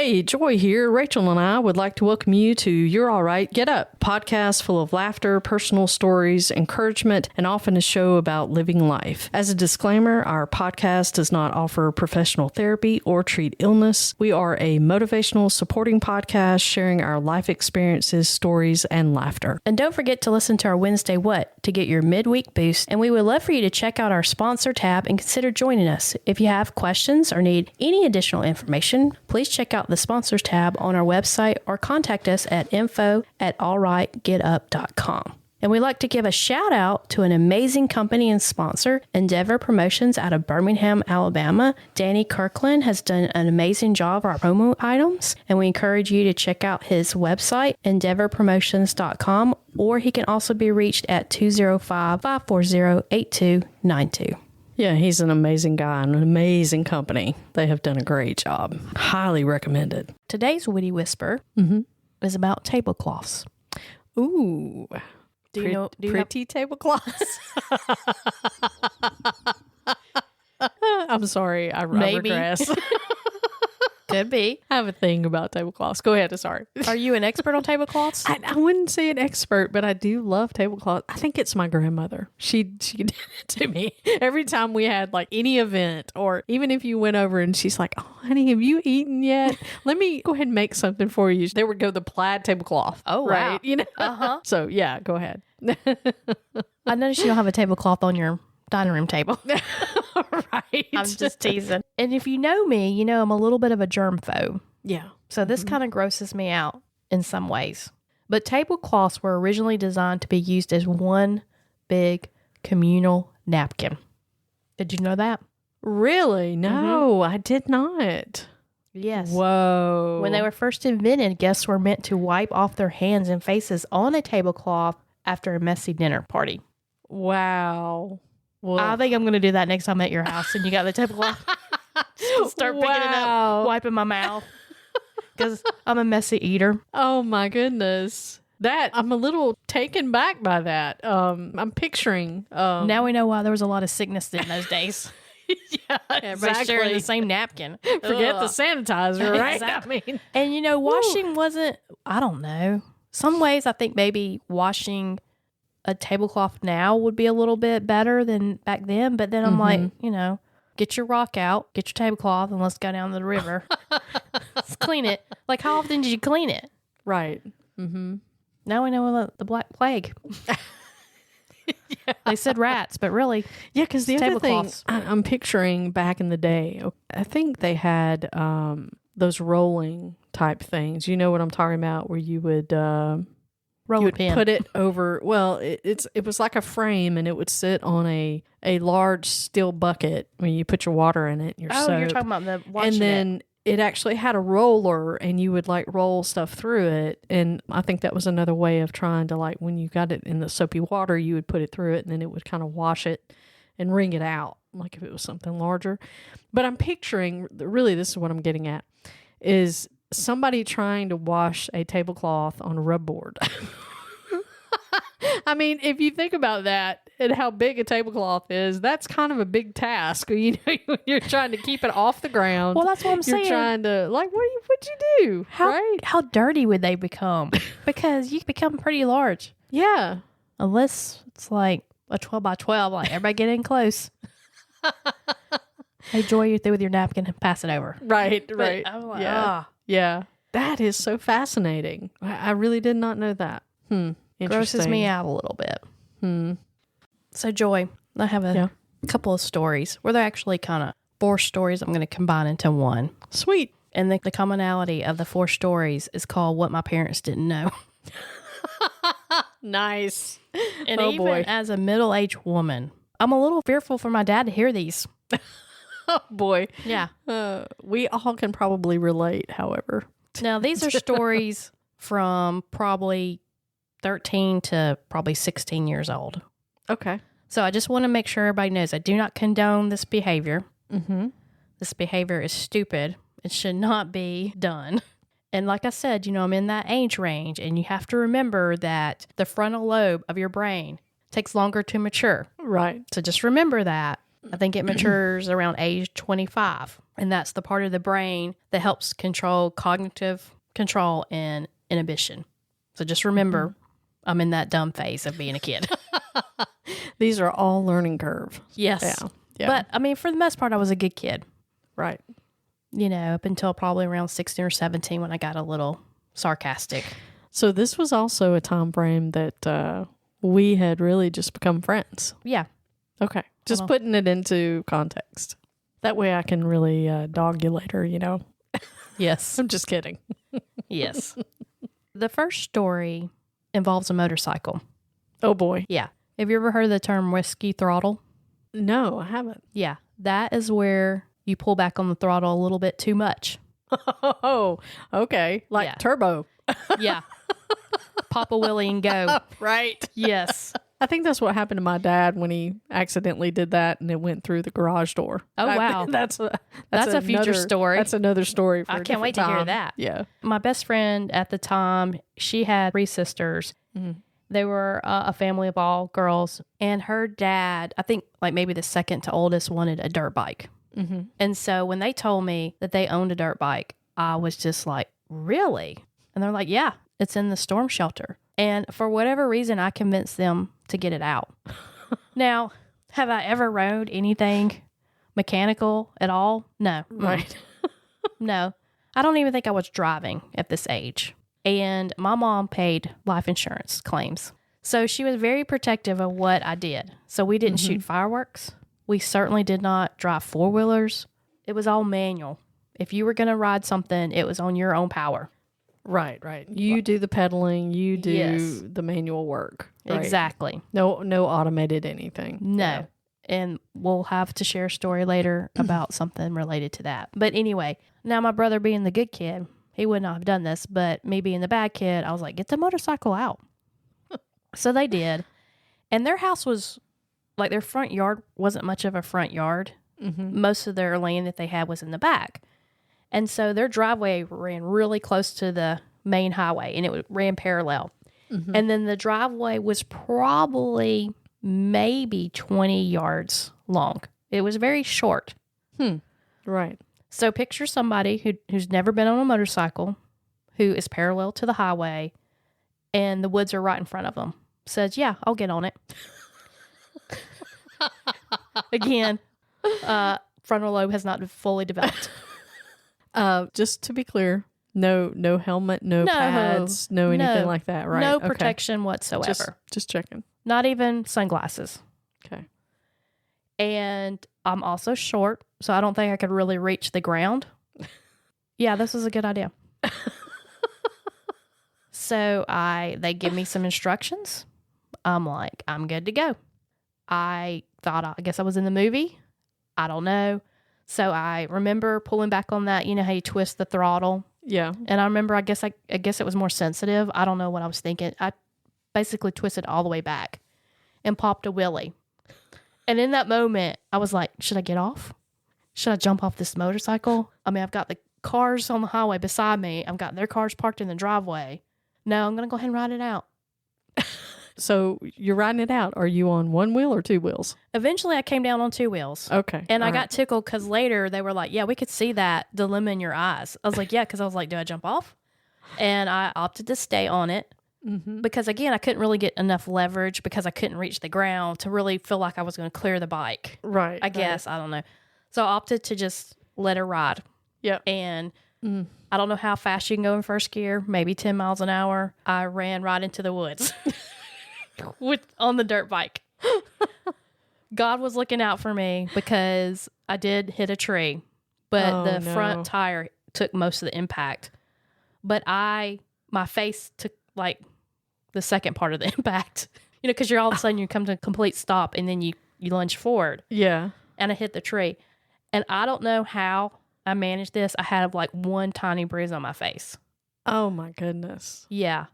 Hey, Joy here. Rachel and I would like to welcome you to You're All Right, Get Up, podcast full of laughter, personal stories, encouragement, and often a show about living life. As a disclaimer, our podcast does not offer professional therapy or treat illness. We are a motivational, supporting podcast sharing our life experiences, stories, and laughter. And don't forget to listen to our Wednesday What to get your midweek boost. And we would love for you to check out our sponsor tab and consider joining us. If you have questions or need any additional information, please check out the sponsors tab on our website or contact us at info@allrightgetup.com. And we'd like to give a shout out to an amazing company and sponsor, Endeavor Promotions out of Birmingham, Alabama. Danny Kirkland has done an amazing job of our promo items, and we encourage you to check out his website, endeavorpromotions.com, or he can also be reached at 205-540-8292. Yeah, he's an amazing guy and an amazing company. They have done a great job. Highly recommended. Today's Witty Whisper is about tablecloths. Ooh. Do you know pretty tablecloths? I'm sorry. I Maybe. regress. Could be. I have a thing about tablecloths. Go ahead. Sorry. Are you an expert on tablecloths? I wouldn't say an expert, but I do love tablecloths. I think it's my grandmother. She did it to me every time we had like any event, or even if you went over and she's like, "Oh, honey, have you eaten yet? Let me go ahead and make something for you." There would go the plaid tablecloth. Oh, wow. Right? You know. So yeah, go ahead. I noticed you don't have a tablecloth on your dining room table. Right. I'm just teasing. And if you know me, you know I'm a little bit of a germphobe. Yeah. So this kind of grosses me out in some ways. But tablecloths were originally designed to be used as one big communal napkin. Did you know that? Really? No, I did not. Yes. Whoa. When they were first invented, guests were meant to wipe off their hands and faces on a tablecloth after a messy dinner party. Wow. Well, I think I'm going to do that next time at your house and you got the tablecloth. Start picking it up, wiping my mouth because I'm a messy eater. Oh my goodness. That I'm a little taken back by that. I'm picturing. Now we know why there was a lot of sickness in those days. Yeah, Everybody sharing the same napkin. Forget the sanitizer, right? Exactly. I mean, And you know, washing wasn't, I don't know. Some ways I think maybe washing a tablecloth now would be a little bit better than back then. But then I'm like, you know, get your rock out, get your tablecloth, and let's go down to the river. Let's clean it. Like, how often did you clean it? right. Mm-hmm. Now we know the Black Plague. Yeah. They said rats, but really, Yeah, because the other thing tablecloths. I'm picturing back in the day, I think they had those rolling type things. You know what I'm talking about, where you would roll you a would pin. put it over. Well, it was like a frame, and it would sit on a large steel bucket when you put your water in it. And your soap. You're talking about the washing And then it actually had a roller, and you would like roll stuff through it. And I think that was another way of trying to, like, when you got it in the soapy water, you would put it through it, and then it would kind of wash it and wring it out, like if it was something larger. But I'm picturing, really, this is what I'm getting at, is somebody trying to wash a tablecloth on a rub board. I mean, if you think about that and how big a tablecloth is, that's kind of a big task. You know, when you're trying to keep it off the ground. Well, that's what I'm saying. You're trying to, like, what'd you do? How dirty would they become? Because you become pretty large. Yeah. Unless it's like a 12 by 12, like everybody get in close. Hey, Joy, you're through with your napkin and pass it over. Right. I'm like, Yeah. Yeah. That is so fascinating. I really did not know that. grosses me out a little bit. So, Joy, I have a couple of stories where they're actually kind of 4 stories I'm going to combine into one. Sweet. And the commonality of the 4 stories is called What My Parents Didn't Know. Nice. And Oh, even boy. as a middle-aged woman, I'm a little fearful for my dad to hear these. Oh, boy. Yeah. We all can probably relate, however. Now, these are stories from probably 13 to probably 16 years old. Okay. So I just want to make sure everybody knows I do not condone this behavior. Mm-hmm. This behavior is stupid. It should not be done. And like I said, you know, I'm in that age range, and you have to remember that the frontal lobe of your brain takes longer to mature. Right. So just remember that. I think it matures around age 25. And that's the part of the brain that helps control cognitive control and inhibition. So just remember, I'm in that dumb phase of being a kid. These are all learning curve. Yes. Yeah. But I mean, for the most part, I was a good kid. Right. You know, up until probably around 16 or 17 when I got a little sarcastic. So this was also a time frame that we had really just become friends. Yeah. Okay. Just putting it into context. That way I can really dog you later, you know? Yes. I'm just kidding. Yes. The first story involves a motorcycle. Oh, boy. Yeah. Have you ever heard the term whiskey throttle? No, I haven't. Yeah. That is where you pull back on the throttle a little bit too much. Oh, okay. Like Yeah. turbo. Yeah. Pop a wheelie and go. Right. Yes. I think that's what happened to my dad when he accidentally did that and it went through the garage door. Oh, wow. That's a future story. That's another story for I a can't wait different to hear time. that. Yeah. My best friend at the time, she had 3 sisters. Mm-hmm. They were a family of all girls. And her dad, I think like maybe the second to oldest, wanted a dirt bike. Mm-hmm. And so when they told me that they owned a dirt bike, I was just like, really? And they're like, yeah, it's in the storm shelter. And for whatever reason, I convinced them to get it out. Now, have I ever rode anything mechanical at all? No. Right. No. I don't even think I was driving at this age. And my mom paid life insurance claims. So she was very protective of what I did. So we didn't shoot fireworks. We certainly did not drive 4-wheelers. It was all manual. If you were going to ride something, it was on your own power. Right. You do the pedaling, you do Yes. the manual work. Right? Exactly. No automated anything. No. Yeah. And we'll have to share a story later about something related to that. But anyway, now my brother being the good kid, he would not have done this, but me being the bad kid, I was like, get the motorcycle out. So they did. And their house was, like their front yard wasn't much of a front yard. Mm-hmm. Most of their land that they had was in the back. And so their driveway ran really close to the main highway and it ran parallel. Mm-hmm. And then the driveway was probably maybe 20 yards long. It was very short. Right. So picture somebody who's never been on a motorcycle, who is parallel to the highway, and the woods are right in front of them. Says, yeah, I'll get on it. Again, frontal lobe has not fully developed. Just to be clear, no helmet, no pads, no anything like that, right? No Okay. protection whatsoever. Just checking. Not even sunglasses. Okay. And I'm also short, so I don't think I could really reach the ground. Yeah, this was a good idea. So they give me some instructions. I'm like, I'm good to go. I guess I was in the movie. I don't know. So I remember pulling back on that, you know how you twist the throttle. Yeah. And I remember, I guess it was more sensitive. I don't know what I was thinking. I basically twisted all the way back and popped a wheelie. And in that moment, I was like, should I get off? Should I jump off this motorcycle? I mean, I've got the cars on the highway beside me. I've got their cars parked in the driveway. No, I'm going to go ahead and ride it out. So you're riding it out. Are you on 1 wheel or 2 wheels? Eventually, I came down on 2 wheels. Okay. And I all got right. tickled because later they were like, yeah, we could see that dilemma in your eyes. I was like, yeah, because I was like, do I jump off? And I opted to stay on it because, again, I couldn't really get enough leverage because I couldn't reach the ground to really feel like I was going to clear the bike. Right. I guess. I don't know. So I opted to just let her ride. Yep. And I don't know how fast you can go in first gear, maybe 10 miles an hour. I ran right into the woods on the dirt bike. God was looking out for me because I did hit a tree, but the front tire took most of the impact. But my face took like the second part of the impact, you know, because you're all of a sudden you come to a complete stop and then you lunge forward. Yeah. And I hit the tree. And I don't know how I managed this. I had like one tiny bruise on my face. Oh my goodness. Yeah.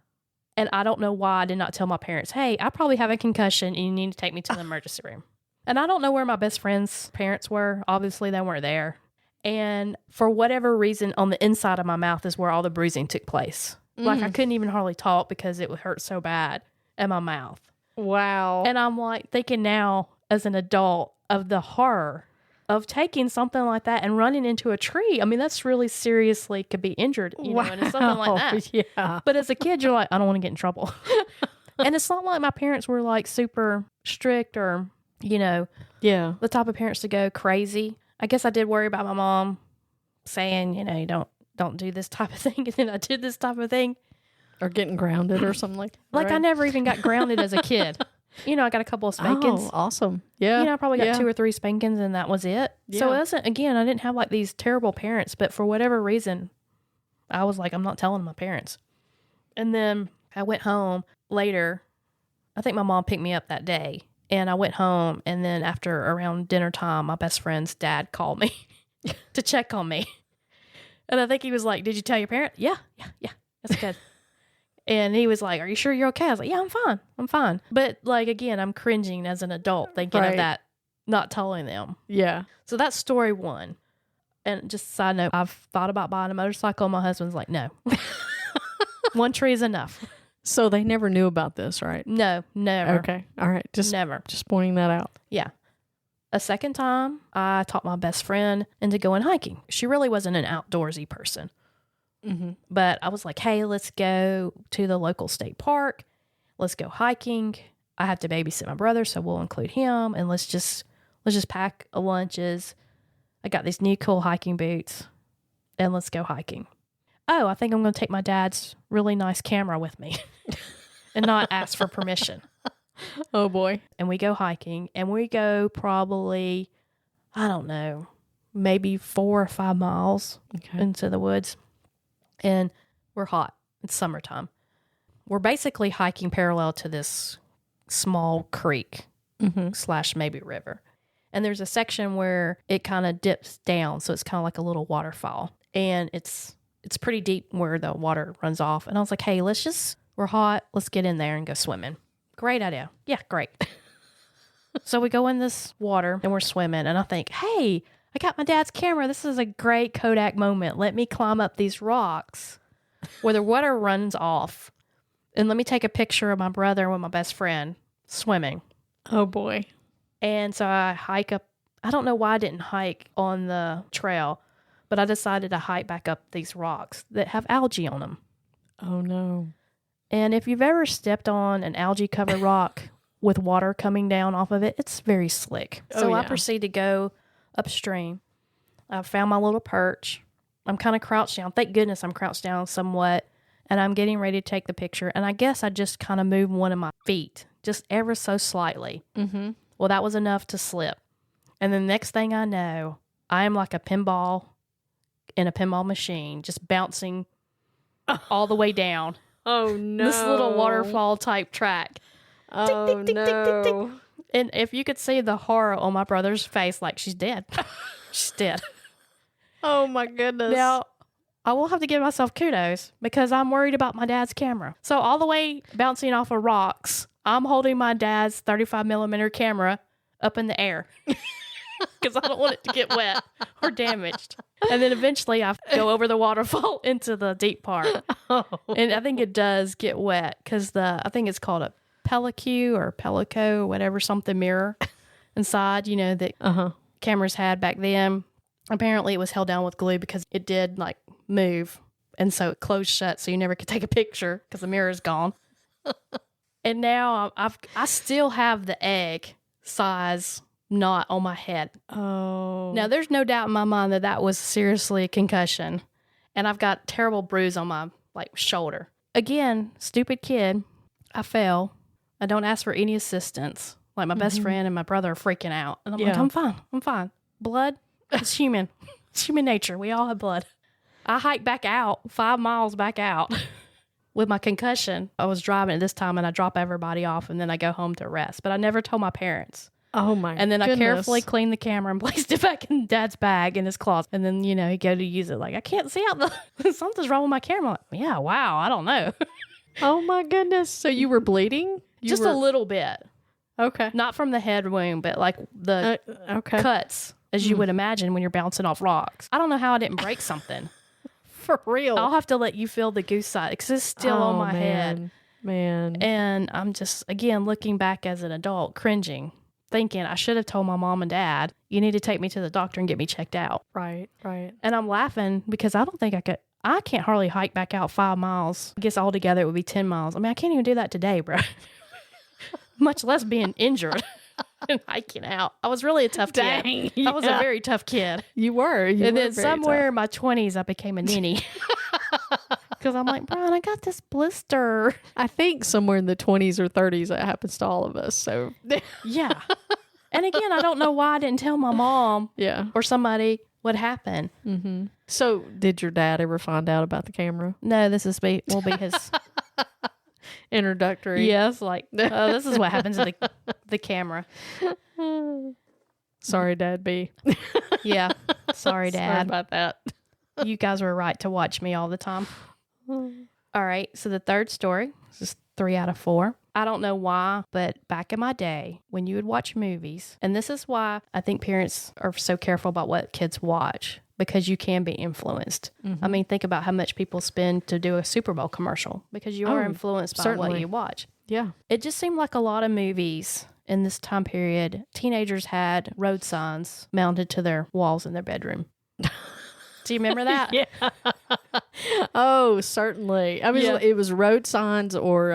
And I don't know why I did not tell my parents, hey, I probably have a concussion and you need to take me to the emergency room. And I don't know where my best friend's parents were. Obviously, they weren't there. And for whatever reason, on the inside of my mouth is where all the bruising took place. Like I couldn't even hardly talk because it would hurt so bad in my mouth. Wow. And I'm like thinking now as an adult, of the horror of taking something like that and running into a tree. I mean, that's really seriously could be injured, you know, and it's something like that. Yeah. But as a kid, you're like, I don't want to get in trouble. And it's not like my parents were like super strict or, you know, Yeah. the type of parents to go crazy. I guess I did worry about my mom saying, you know, you don't do this type of thing. And then I did this type of thing. Or getting grounded or something like that. Like I never even got grounded as a kid. You know, I got a couple of spankings. Oh, awesome. Yeah. You know, I probably got 2 or 3 spankings and that was it. So it wasn't, again, I didn't have like these terrible parents, but for whatever reason, I was like, I'm not telling my parents. And then I went home later. I think my mom picked me up that day and I went home. And then after around dinner time, my best friend's dad called me to check on me. And I think he was like, did you tell your parent? Yeah. That's good. And he was like, are you sure you're okay? I was like, yeah, I'm fine. But like, again, I'm cringing as an adult thinking of that, not telling them. Yeah. So that's story 1. And just a side note, I've thought about buying a motorcycle. My husband's like, no. 1 tree is enough. So they never knew about this, right? No, never. Okay. All right. Never. Just pointing that out. Yeah. A second time, I taught my best friend into going hiking. She really wasn't an outdoorsy person. Mm-hmm. But I was like, hey, let's go to the local state park. Let's go hiking. I have to babysit my brother, so we'll include him. And let's just pack lunches. I got these new cool hiking boots. And let's go hiking. Oh, I think I'm going to take my dad's really nice camera with me and not ask for permission. Oh, boy. And we go hiking. And we go probably, I don't know, maybe 4 or 5 miles into the woods. And we're hot. It's summertime. We're basically hiking parallel to this small creek / maybe river. And there's a section where it kind of dips down. So it's kind of like a little waterfall. And it's pretty deep where the water runs off. And I was like, hey, we're hot. Let's get in there and go swimming. Great idea. Yeah, great. So we go in this water and we're swimming. And I think, hey, I got my dad's camera. This is a great Kodak moment. Let me climb up these rocks where the water runs off. And let me take a picture of my brother with my best friend swimming. Oh, boy. And so I hike up. I don't know why I didn't hike on the trail, but I decided to hike back up these rocks that have algae on them. Oh, no. And if you've ever stepped on an algae-covered rock with water coming down off of it, it's very slick. So I proceed to go upstream. I found my little perch. I'm kind of crouched down. Thank goodness I'm crouched down somewhat. And I'm getting ready to take the picture. And I guess I just kind of moved one of my feet, just ever so slightly. Mm-hmm. Well, that was enough to slip. And the next thing I know, I am like a pinball in a pinball machine, just bouncing all the way down. Oh, no. This little waterfall type track. Oh, tick, tick, tick, no. tick, tick, tick. And if you could see the horror on my brother's face, like she's dead. She's dead. Oh, my goodness. Now, I will have to give myself kudos because I'm worried about my dad's camera. So all the way bouncing off of rocks, I'm holding my dad's 35 millimeter camera up in the air because I don't want it to get wet or damaged. And then eventually I go over the waterfall into the deep part. Oh. And I think it does get wet because I think it's called a pellicle or pellico or whatever, something mirror inside, you know, that cameras had back then. Apparently it was held down with glue because it did like move. And so it closed shut so you never could take a picture because the mirror is gone. And now I still have the egg size knot on my head. Oh. Now there's no doubt in my mind that was seriously a concussion. And I've got terrible bruise on my like shoulder. Again, stupid kid. I fell. I don't ask for any assistance. Like my best friend and my brother are freaking out. And I'm like, I'm fine. Blood, it's human. It's human nature. We all have blood. I hiked back out, 5 miles back out with my concussion. I was driving at this time and I drop everybody off and then I go home to rest. But I never told my parents. Oh, my And then goodness. I carefully cleaned the camera and placed it back in Dad's bag in his closet. And then, you know, he go to use it like, I can't see out something's wrong with my camera. Like, yeah, wow, I don't know. Oh, my goodness. So you were bleeding? Just a little bit. Okay. Not from the head wound, but like the cuts, as you would imagine when you're bouncing off rocks. I don't know how I didn't break something. For real. I'll have to let you feel the goose side because it's still on my head. Man. And I'm just, again, looking back as an adult, cringing, thinking I should have told my mom and dad, you need to take me to the doctor and get me checked out. Right. And I'm laughing because I don't think I can't hardly hike back out 5 miles. I guess altogether it would be 10 miles. I mean, I can't even do that today, bro. Much less being injured and hiking out. I was really a tough kid. Dang, I was a very tough kid. You were. And then somewhere in my 20s, I became a ninny. Because I'm like, Brian, I got this blister. I think somewhere in the 20s or 30s that happens to all of us. So Yeah. And again, I don't know why I didn't tell my mom yeah. or somebody what happened. Mm-hmm. So did your dad ever find out about the camera? No, this will be his Introductory. Yes, like, this is what happens to the camera. Sorry, Dad B. Yeah. Sorry, Dad. Sorry about that. You guys were right to watch me all the time. All right. So the third story, this is 3 out of 4. I don't know why, but back in my day, when you would watch movies, and this is why I think parents are so careful about what kids watch, because you can be influenced. I mean, think about how much people spend to do a Super Bowl commercial because you are influenced by what you watch. Yeah. It just seemed like a lot of movies in this time period, teenagers had road signs mounted to their walls in their bedroom. Do you remember that? Yeah. Oh, certainly. I mean, it was road signs or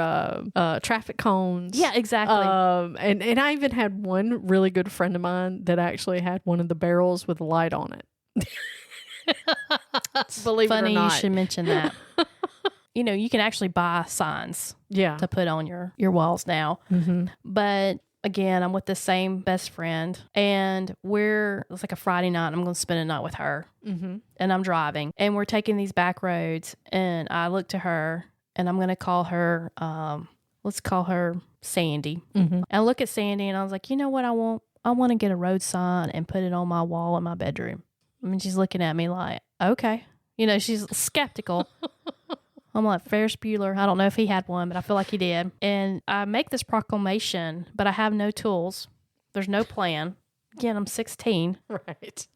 traffic cones. Yeah, exactly. And I even had one really good friend of mine that actually had one of the barrels with a light on it. Believe Funny it or not. you should mention that. You know, you can actually buy signs to put on your walls now. Mm-hmm. But again, I'm with the same best friend, and it's like a Friday night. I'm going to spend a night with her, and I'm driving, and we're taking these back roads, and I look to her, and I'm going to call her, let's call her Sandy. And I look at Sandy, and I was like, you know what I want? I want to get a road sign and put it on my wall in my bedroom. I mean, she's looking at me like, okay. You know, she's skeptical. I'm like, Ferris Bueller. I don't know if he had one, but I feel like he did. And I make this proclamation, but I have no tools. There's no plan. Again, I'm 16. Right.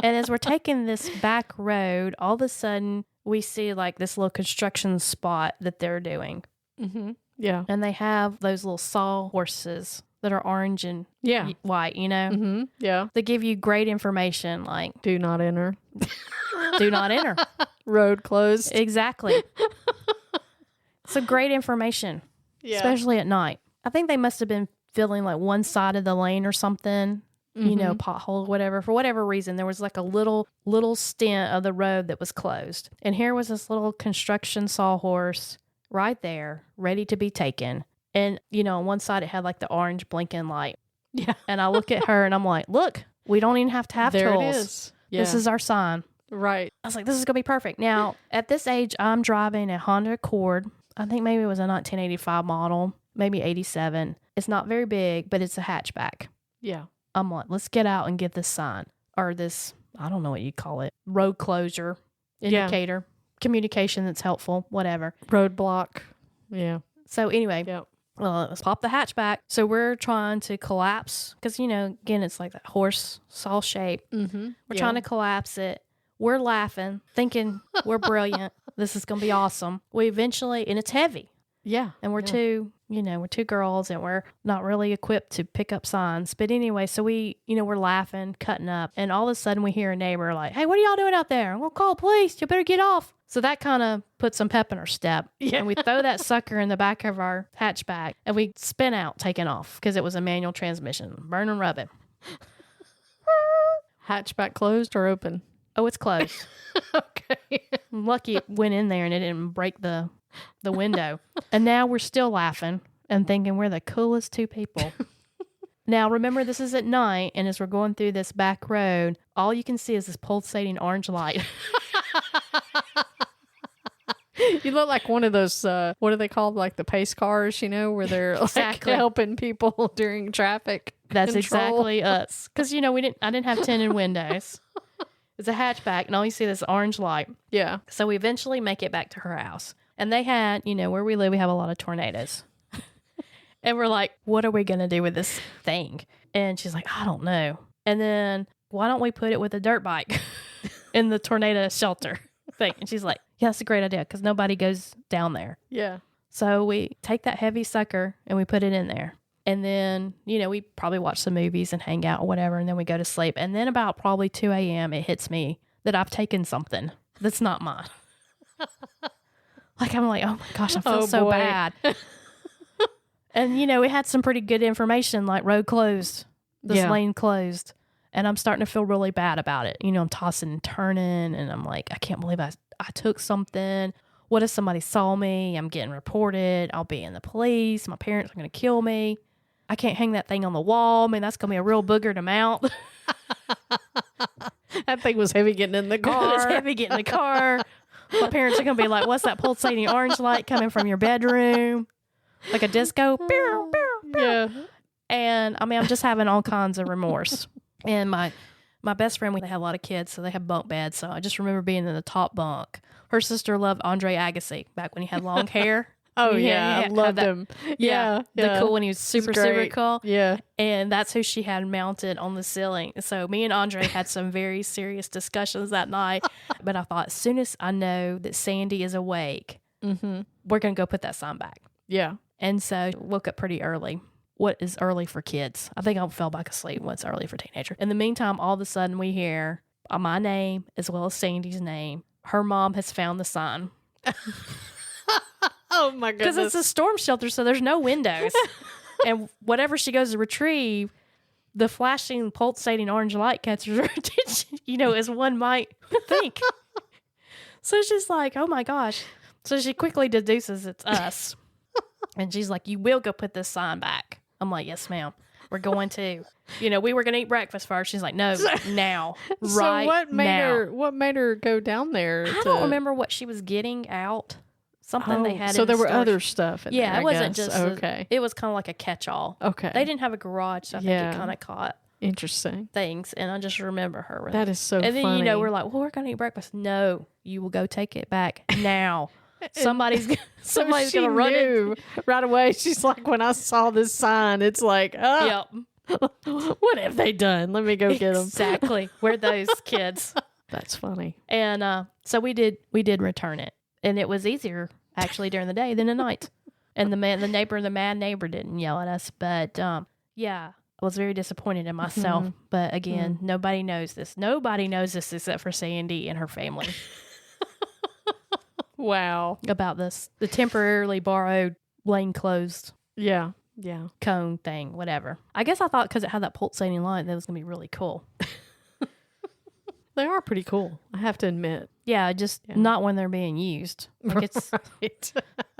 And as we're taking this back road, all of a sudden we see like this little construction spot that they're doing. Mm-hmm. Yeah. And they have those little saw horses that are orange and white, you know? Mm-hmm. Yeah. They give you great information like, Do not enter. do not enter. Road closed. Exactly. So great information, especially at night. I think they must have been filling like one side of the lane or something, you know, pothole, whatever. For whatever reason, there was like a little stint of the road that was closed. And here was this little construction sawhorse right there, ready to be taken. And, you know, on one side it had like the orange blinking light. Yeah. And I look at her and I'm like, look, we don't even have to have there tools. It is. Yeah. This is our sign. Right. I was like, this is going to be perfect. Now, at this age, I'm driving a Honda Accord. I think maybe it was a 1985 model, maybe 87. It's not very big, but it's a hatchback. Yeah. I'm like, let's get out and get this sign or this, I don't know what you call it, road closure indicator, communication that's helpful, whatever. Roadblock. Yeah. So anyway, Yep. let's pop the hatchback. So we're trying to collapse because, you know, again, it's like that horse saw shape. Mm-hmm. We're trying to collapse it. We're laughing, thinking we're brilliant. This is going to be awesome. We eventually, and it's heavy. Yeah. And we're two girls and we're not really equipped to pick up signs. But anyway, so we're laughing, cutting up. And all of a sudden we hear a neighbor like, hey, what are y'all doing out there? We'll call police. You better get off. So that kind of puts some pep in our step. Yeah. And we throw that sucker in the back of our hatchback and we spin out, taking off because it was a manual transmission, burning rubbing. Hatchback closed or open? Oh, it's closed. Okay. I'm lucky it went in there and it didn't break the window. And now we're still laughing and thinking we're the coolest two people. Now, remember, this is at night, and as we're going through this back road, all you can see is this pulsating orange light. You look like one of those, what do they call, like the pace cars, you know, where they're like helping people during traffic That's control. exactly us. Because, you know, I didn't have tinted windows. It's a hatchback, and all you see is this orange light. Yeah. So we eventually make it back to her house. And they had, you know, where we live, we have a lot of tornadoes. And we're like, what are we going to do with this thing? And she's like, I don't know. And then why don't we put it with a dirt bike in the tornado shelter thing? And she's like, yeah, that's a great idea because nobody goes down there. Yeah. So we take that heavy sucker and we put it in there. And then, we probably watch some movies and hang out or whatever, and then we go to sleep. And then about probably 2 a.m., it hits me that I've taken something that's not mine. Like, I'm like, oh my gosh, I feel so bad. And, we had some pretty good information, like road closed, this lane closed. And I'm starting to feel really bad about it. I'm tossing and turning, and I'm like, I can't believe I took something. What if somebody saw me? I'm getting reported. I'll be in the police. My parents are going to kill me. I can't hang that thing on the wall. I mean, that's going to be a real booger to mount. That thing was heavy getting in the car. It's heavy getting in the car. My parents are going to be like, what's that pulsating orange light coming from your bedroom? Like a disco? Yeah. And I mean, I'm just having all kinds of remorse. And my best friend, they had a lot of kids, so they had bunk beds. So I just remember being in the top bunk. Her sister loved Andre Agassi back when he had long hair. Oh, yeah. I loved him. Yeah. The cool when he was super cool. Yeah. And that's who she had mounted on the ceiling. So me and Andre had some very serious discussions that night. But I thought, as soon as I know that Sandy is awake, we're going to go put that sign back. Yeah. And so woke up pretty early. What is early for kids? I think I fell back asleep. What's early for teenager? In the meantime, all of a sudden we hear my name as well as Sandy's name. Her mom has found the sign. Oh my goodness. Because it's a storm shelter, so there's no windows. And whatever she goes to retrieve, the flashing, pulsating orange light catches her attention, as one might think. So she's like, oh my gosh. So she quickly deduces it's us. And she's like, you will go put this sign back. I'm like, yes, ma'am. We're going to. We were going to eat breakfast first. She's like, no, now. Right now. What made her go down there? I don't remember what she was getting out. Something they had. So in there the were storage. other stuff in there, it wasn't guess. just okay. It was kind of like a catch-all. Okay. They didn't have a garage, so I think it kind of caught interesting things. And I just remember her. That is so funny. funny. And then, we're like, well, we're going to eat breakfast. No, you will go take it back now. Somebody's going to run it. Right away. She's like, when I saw this sign, it's like, yep. What have they done? Let me go get them. Exactly. We're those kids. That's funny. And so we did return it. And it was easier, actually, during the day than at night. And the mad neighbor didn't yell at us. But, I was very disappointed in myself. But again, nobody knows this. Nobody knows this except for Sandy and her family. Wow. About this. The temporarily borrowed lane closed. Yeah. Cone thing, whatever. I guess I thought because it had that pulsating light that it was going to be really cool. They are pretty cool, I have to admit. Yeah, not when they're being used. Like it's, right.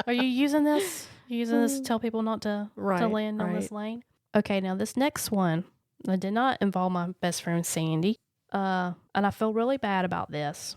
Are you using this? You using this to tell people not to land on this lane? Okay, now this next one, I did not involve my best friend Sandy. And I feel really bad about this.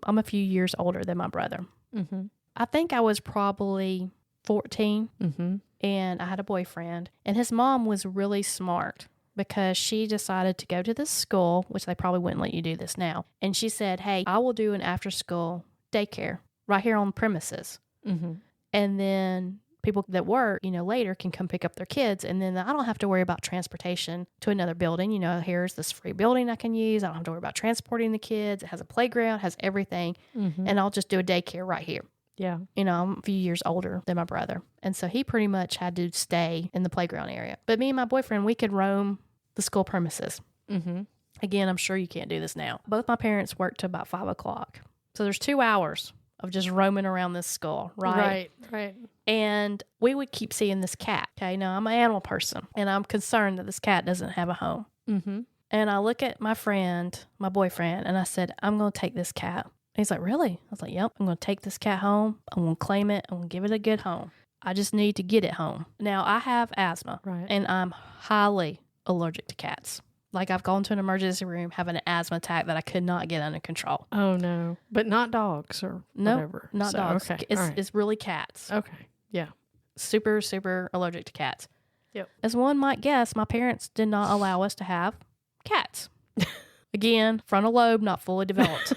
I'm a few years older than my brother. Mm-hmm. I think I was probably 14. Mm-hmm. And I had a boyfriend, and his mom was really smart because she decided to go to this school, which they probably wouldn't let you do this now. And she said, hey, I will do an after school daycare right here on premises. Mm-hmm. And then people that work, later can come pick up their kids. And then I don't have to worry about transportation to another building. Here's this free building I can use. I don't have to worry about transporting the kids. It has a playground, has everything. Mm-hmm. And I'll just do a daycare right here. Yeah. I'm a few years older than my brother. And so he pretty much had to stay in the playground area. But me and my boyfriend, we could roam the school premises. Mm-hmm. Again, I'm sure you can't do this now. Both my parents worked till about 5 o'clock. So there's 2 hours of just roaming around this school, right? Right. And we would keep seeing this cat. Okay, now I'm an animal person, and I'm concerned that this cat doesn't have a home. Mm-hmm. And I look at my friend, my boyfriend, and I said, I'm going to take this cat. He's like, really? I was like, yep, I'm going to take this cat home. I'm going to claim it. I'm going to give it a good home. I just need to get it home. Now, I have asthma, right, and I'm highly allergic to cats. Like, I've gone to an emergency room having an asthma attack that I could not get under control. Oh, no. But not dogs or whatever. Not dogs. Okay. It's really cats. Okay. Yeah. Super, super allergic to cats. Yep. As one might guess, my parents did not allow us to have cats. Again, frontal lobe not fully developed.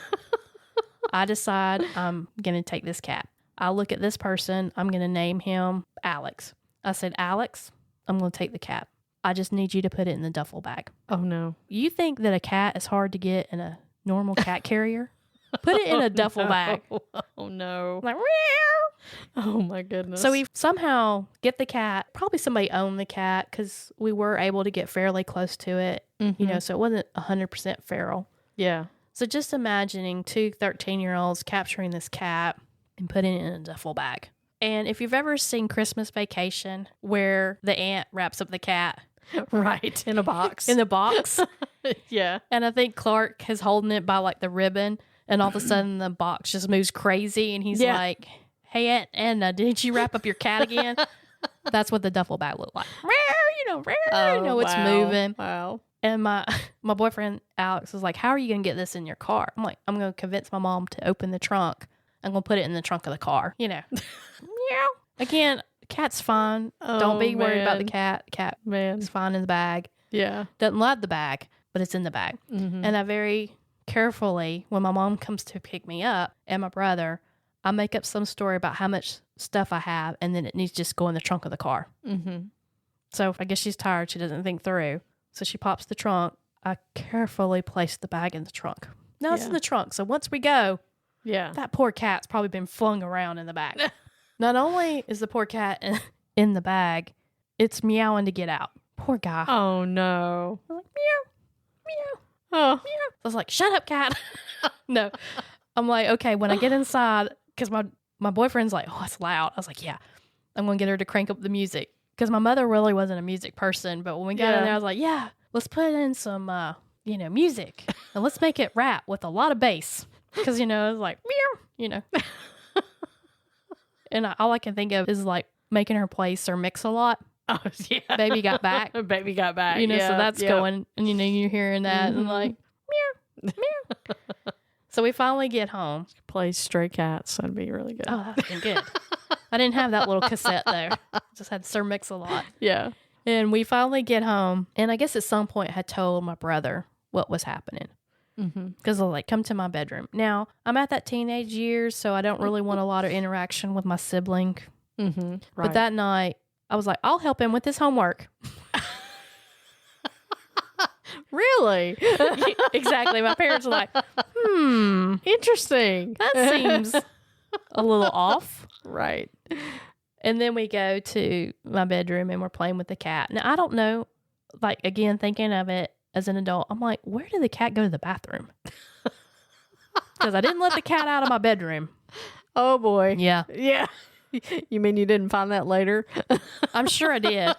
I decide I'm going to take this cat. I look at this person. I'm going to name him Alex. I said, Alex, I'm going to take the cat. I just need you to put it in the duffel bag. Oh, no. You think that a cat is hard to get in a normal cat carrier? Put it in a duffel bag. Oh, no. Like, meow. Oh my goodness. So we somehow get the cat. Probably somebody owned the cat because we were able to get fairly close to it, so it wasn't 100% feral. Yeah. So just imagining 2 13-year-olds capturing this cat and putting it in a duffel bag. And if you've ever seen Christmas Vacation, where the aunt wraps up the cat Right. In a box. in the box, Yeah. and I think Clark is holding it by like the ribbon, and all of a sudden the box just moves crazy, and he's like, "Hey, Aunt Edna, didn't you wrap up your cat again?" That's what the duffel bag looked like. It's moving. Wow. And my boyfriend Alex was like, "How are you going to get this in your car?" I'm like, "I'm going to convince my mom to open the trunk. I'm going to put it in the trunk of the car." Meow. Again, cat's fine. Don't be worried about the cat. Cat is fine in the bag. Yeah. Doesn't love the bag, but it's in the bag. Mm-hmm. And I very carefully, when my mom comes to pick me up and my brother, I make up some story about how much stuff I have, and then it needs to just go in the trunk of the car. Mm-hmm. So I guess she's tired. She doesn't think through. So she pops the trunk. I carefully place the bag in the trunk. Now it's in the trunk. So once we go, that poor cat's probably been flung around in the bag. Not only is the poor cat in the bag, it's meowing to get out. Poor guy. Oh no. I'm like, meow, meow, Oh. meow. I was like, shut up, cat. No. I'm like, okay, when I get inside, because my boyfriend's like, oh, it's loud. I was like, yeah, I'm going to get her to crank up the music. Because my mother really wasn't a music person. But when we got in there, I was like, yeah, let's put in some, music. And let's make it rap with a lot of bass. Because, it was like, meow, And all I can think of is like making her play Sir Mix-a-Lot. Oh, yeah. Baby Got Back. Baby got back. So that's going, and you're hearing that and like, meow, meow. So we finally get home. Play Stray Cats. That'd be really good. Oh, that's been good. I didn't have that little cassette there. Just had Sir Mix-a-Lot. Yeah. And we finally get home. And I guess at some point I had told my brother what was happening. Because I was like, come to my bedroom. Now, I'm at that teenage years, so I don't really want a lot of interaction with my sibling. Mm-hmm. Right. But that night, I was like, I'll help him with his homework. Really? Exactly. My parents were like, Interesting. that seems a little off. Right. And then we go to my bedroom and we're playing with the cat. Now, I don't know, like, again, thinking of it as an adult, I'm like, where did the cat go to the bathroom? Because I didn't let the cat out of my bedroom. Oh, boy. Yeah. Yeah. You mean you didn't find that later? I'm sure I did.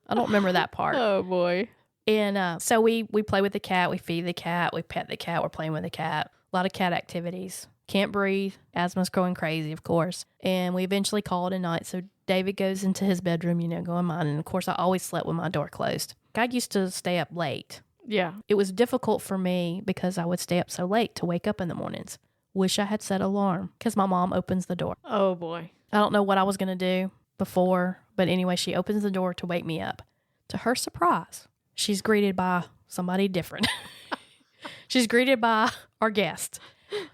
I don't remember that part. Oh, boy. And so we play with the cat. We feed the cat. We pet the cat. We're playing with the cat. A lot of cat activities. Can't breathe. Asthma's going crazy, of course. And we eventually call it a night. So David goes into his bedroom, going mine. And, of course, I always slept with my door closed. I used to stay up late. Yeah. It was difficult for me because I would stay up so late to wake up in the mornings. Wish I had set alarm because my mom opens the door. Oh, boy. I don't know what I was going to do before, but anyway, she opens the door to wake me up. To her surprise, she's greeted by somebody different. She's greeted by our guest.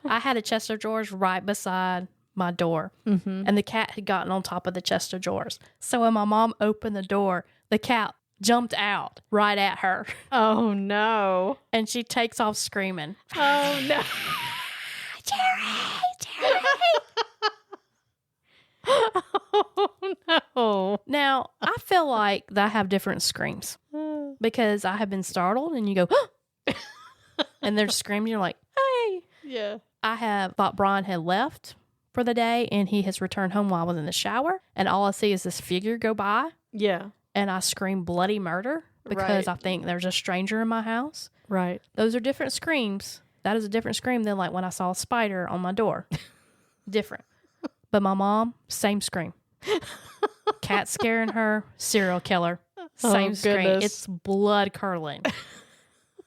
I had a chest of drawers right beside my door, and the cat had gotten on top of the chest of drawers. So when my mom opened the door, the cat jumped out right at her. Oh, no. And she takes off screaming. Oh, no. Jerry! Oh, no. Now, I feel like that I have different screams because I have been startled and you go, and they're screaming. You're like, hey. Yeah. I have thought Brian had left for the day and he has returned home while I was in the shower. And all I see is this figure go by. Yeah. And I scream bloody murder because Right. I think there's a stranger in my house. Right. Those are different screams. That is a different scream than like when I saw a spider on my door. Different. But my mom, same scream. Cat scaring her, serial killer. Same scream. goodness. It's blood curdling.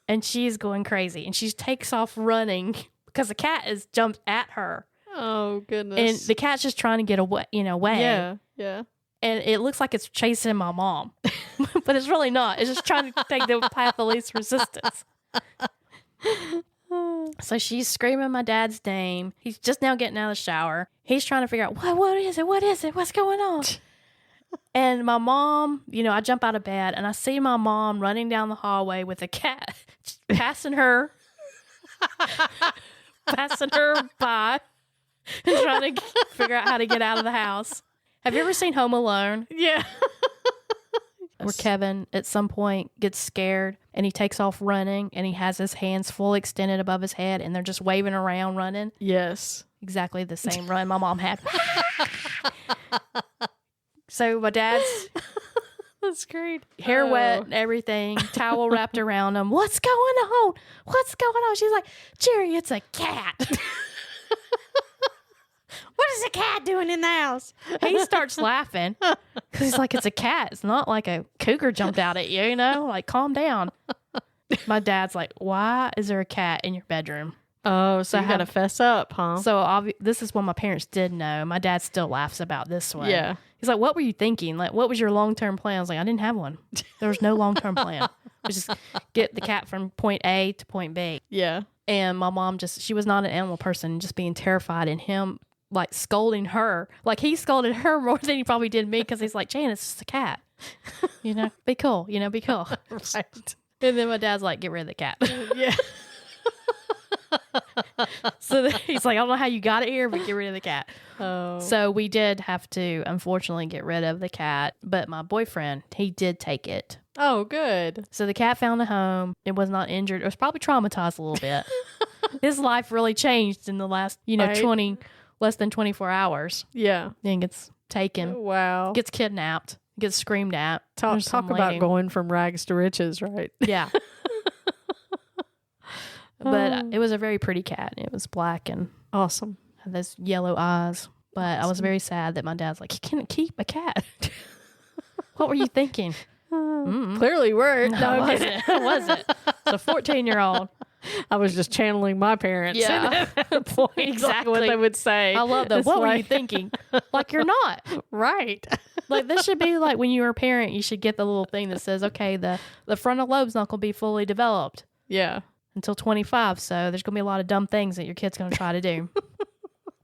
And she's going crazy. And she takes off running because the cat has jumped at her. Oh, goodness. And the cat's just trying to get away, away. Yeah. Yeah. And it looks like it's chasing my mom. But it's really not. It's just trying to take the path of least resistance. So she's screaming my dad's name. He's just now getting out of the shower. He's trying to figure out, what is it? What is it? What's going on? And my mom, I jump out of bed and I see my mom running down the hallway with a cat, passing her by. and trying to figure out how to get out of the house. Have you ever seen Home Alone? Yeah. Where Kevin at some point gets scared and he takes off running and he has his hands full extended above his head and they're just waving around running. Yes. Exactly the same run my mom had. So my dad's That's great. hair wet and everything, towel wrapped around him. What's going on? What's going on? She's like, Jerry, it's a cat. What is a cat doing in the house? He starts laughing because he's like, it's a cat. It's not like a cougar jumped out at you, you know? Like, calm down. My dad's like, why is there a cat in your bedroom? Oh, so you got to fess up, huh? So this is what my parents did know. My dad still laughs about this one. Yeah. He's like, what were you thinking? Like, what was your long-term plan? I was like, I didn't have one. There was no long-term plan. It was just get the cat from point A to point B. Yeah. And my mom she was not an animal person, just being terrified, and him like scolding her. Like, he scolded her more than he probably did me because he's like, Jan, it's just a cat. You know, be cool. You know, be cool. Right. And then my dad's like, get rid of the cat. Yeah. So he's like, I don't know how you got it here, but get rid of the cat. Oh. So we did have to, unfortunately, get rid of the cat. But my boyfriend, he did take it. Oh, good. So the cat found a home. It was not injured. It was probably traumatized a little bit. His life really changed in the last, Right. less than 24 hours. Yeah. Then gets taken, Wow. gets kidnapped, gets screamed at. Talk There's some about lady- going from rags to riches, right? Yeah. But it was a very pretty cat. It was black and Awesome. had those yellow eyes. But I was very sad that my dad's like, you can't keep a cat. What were you thinking? Clearly weren't. No, I wasn't. I wasn't. It's a 14-year-old. I was just channeling my parents. Yeah. At that point, Exactly. Like what they would say. I love that. It's What were you like- thinking? Like, you're not. Right. Like, this should be like when you were a parent, you should get the little thing that says, okay, the frontal lobe's not going to be fully developed Yeah. until 25. So there's going to be a lot of dumb things that your kid's going to try to do.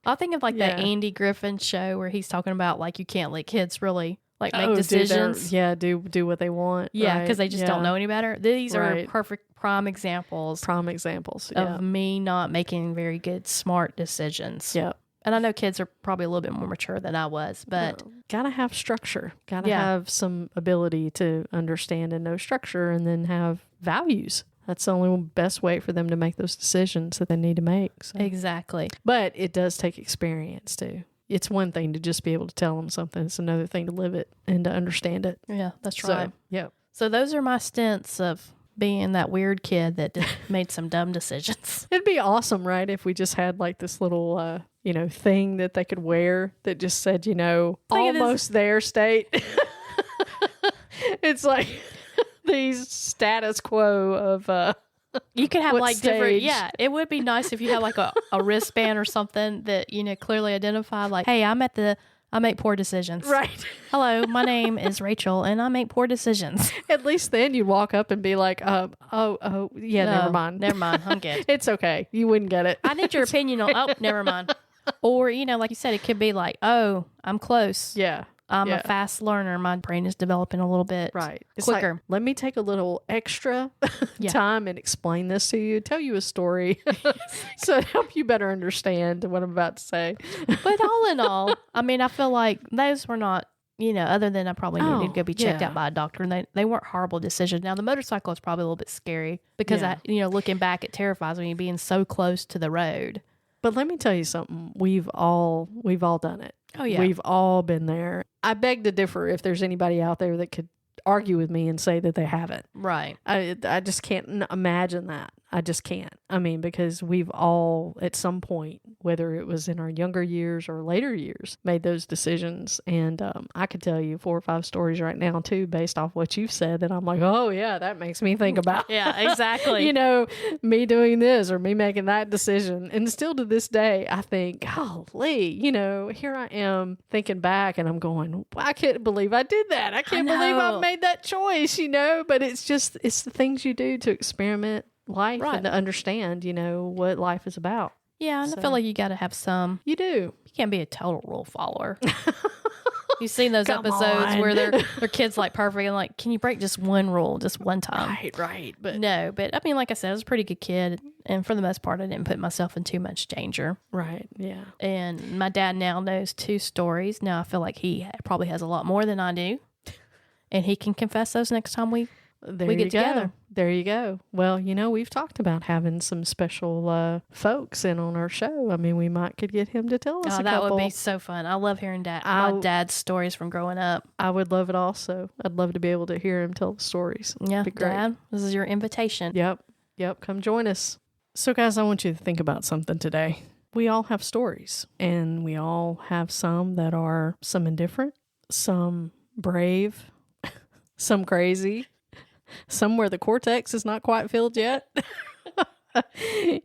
I think of like that Yeah. Andy Griffin show where he's talking about like you can't let kids really like make Oh, decisions. do what they want. Yeah, right? because they just Yeah. don't know any better. These are Right. perfect prime examples Prime examples. Yeah. of me not making very good, smart decisions. Yeah. And I know kids are probably a little bit more mature than I was, but Gotta have structure. Gotta Yeah. have some ability to understand and know structure and then have values. That's the only best way for them to make those decisions that they need to make. So. exactly. But it does take experience too. It's one thing to just be able to tell them something. It's another thing to live it and to understand it. Yeah, that's So, right. yeah. So those are my stints of being that weird kid that made some dumb decisions. It'd be awesome, right? If we just had like this little, thing that they could wear that just said, Think of this- almost there state. It's like these status quo of, You could have What like different, stage? yeah. It would be nice if you had like a wristband or something that clearly identify. Like, hey, I make poor decisions. right. Hello, my name is Rachel, and I make poor decisions. At least then you'd walk up and be like, yeah, No, never mind. Never mind. I'm good. It's okay. You wouldn't get it. I need your opinion on. Oh, never mind. Or like you said, it could be like, oh, I'm close. Yeah. I'm Yeah. a fast learner. My brain is developing a little bit Right. It's like, quicker. let me take a little extra Yeah. time and explain this to you, tell you a story so to help you better understand what I'm about to say. But all in all, I mean, I feel like those were not, other than I probably needed to go be checked yeah. out by a doctor, and they weren't horrible decisions. Now, the motorcycle is probably a little bit scary because Yeah. looking back, it terrifies me being so close to the road. But let me tell you something. We've all done it. Oh, yeah. We've all been there. I beg to differ if there's anybody out there that could argue with me and say that they haven't. Right. I just can't imagine that. I just can't. I mean, because we've all, at some point, whether it was in our younger years or later years, made those decisions. And I could tell you 4 or 5 stories right now, too, based off what you've said, that I'm like, oh, yeah, that makes me think about, Yeah, exactly. me doing this or me making that decision. And still to this day, I think, golly, here I am thinking back and I'm going, I can't believe I did that. I can't believe I know. made that choice, but it's the things you do to experiment life Right. and to understand, what life is about. Yeah, and I So- feel like you got to have some. You do. You can't be a total rule follower. You've seen those Come episodes on. where their kids like perfect and like, can you break just one rule, just one time? Right. But No, but I mean, like I said, I was a pretty good kid, and for the most part, I didn't put myself in too much danger. right, yeah. And my dad now knows 2 stories. Now I feel like he probably has a lot more than I do, and he can confess those next time we There we you get together. go. There you go. Well, we've talked about having some special folks in on our show. I mean, we might could get him to tell us Oh, a that couple. would be so fun. I love hearing my dad's stories from growing up. I would love it also. I'd love to be able to hear him tell the stories. Yeah, Be great. Dad, this is your invitation. Yep. Come join us. So, guys, I want you to think about something today. We all have stories, and we all have some that are some indifferent, some brave, some crazy, some where the cortex is not quite filled yet.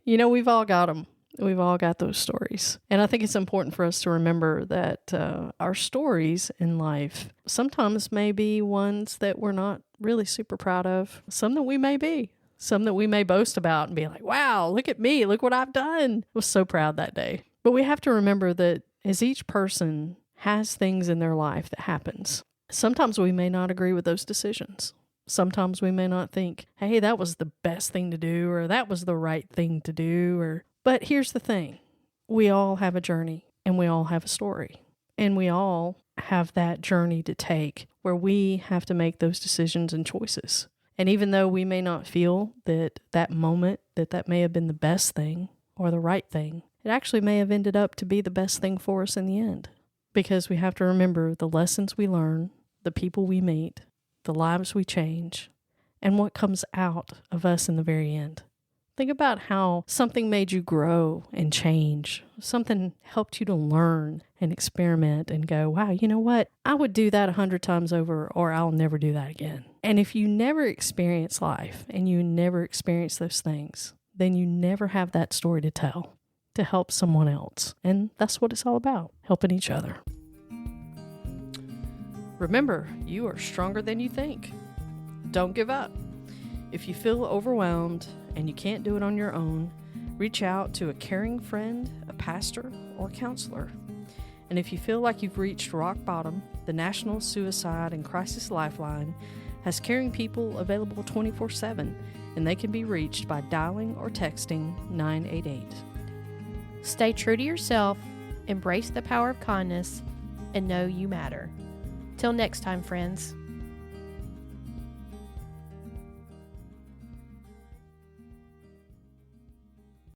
We've all got them. We've all got those stories. And I think it's important for us to remember that our stories in life sometimes may be ones that we're not really super proud of, some that we may be. Some that we may boast about and be like, wow, look at me. Look what I've done. I was so proud that day. But we have to remember that as each person has things in their life that happens, sometimes we may not agree with those decisions. Sometimes we may not think, hey, that was the best thing to do, or that was the right thing to do. But here's the thing. We all have a journey, and we all have a story. And we all have that journey to take where we have to make those decisions and choices. And even though we may not feel that moment, that may have been the best thing or the right thing, it actually may have ended up to be the best thing for us in the end. Because we have to remember the lessons we learn, the people we meet, the lives we change, and what comes out of us in the very end. Think about how something made you grow and change. Something helped you to learn and experiment and go, wow, you know what? I would do that 100 times over, or I'll never do that again. And if you never experience life and you never experience those things, then you never have that story to tell, to help someone else. And that's what it's all about, helping each other. Remember, you are stronger than you think. Don't give up. If you feel overwhelmed and you can't do it on your own, reach out to a caring friend, a pastor, or counselor. And if you feel like you've reached rock bottom, the National Suicide and Crisis Lifeline has caring people available 24/7, and they can be reached by dialing or texting 988. Stay true to yourself, embrace the power of kindness, and know you matter. Till next time, friends.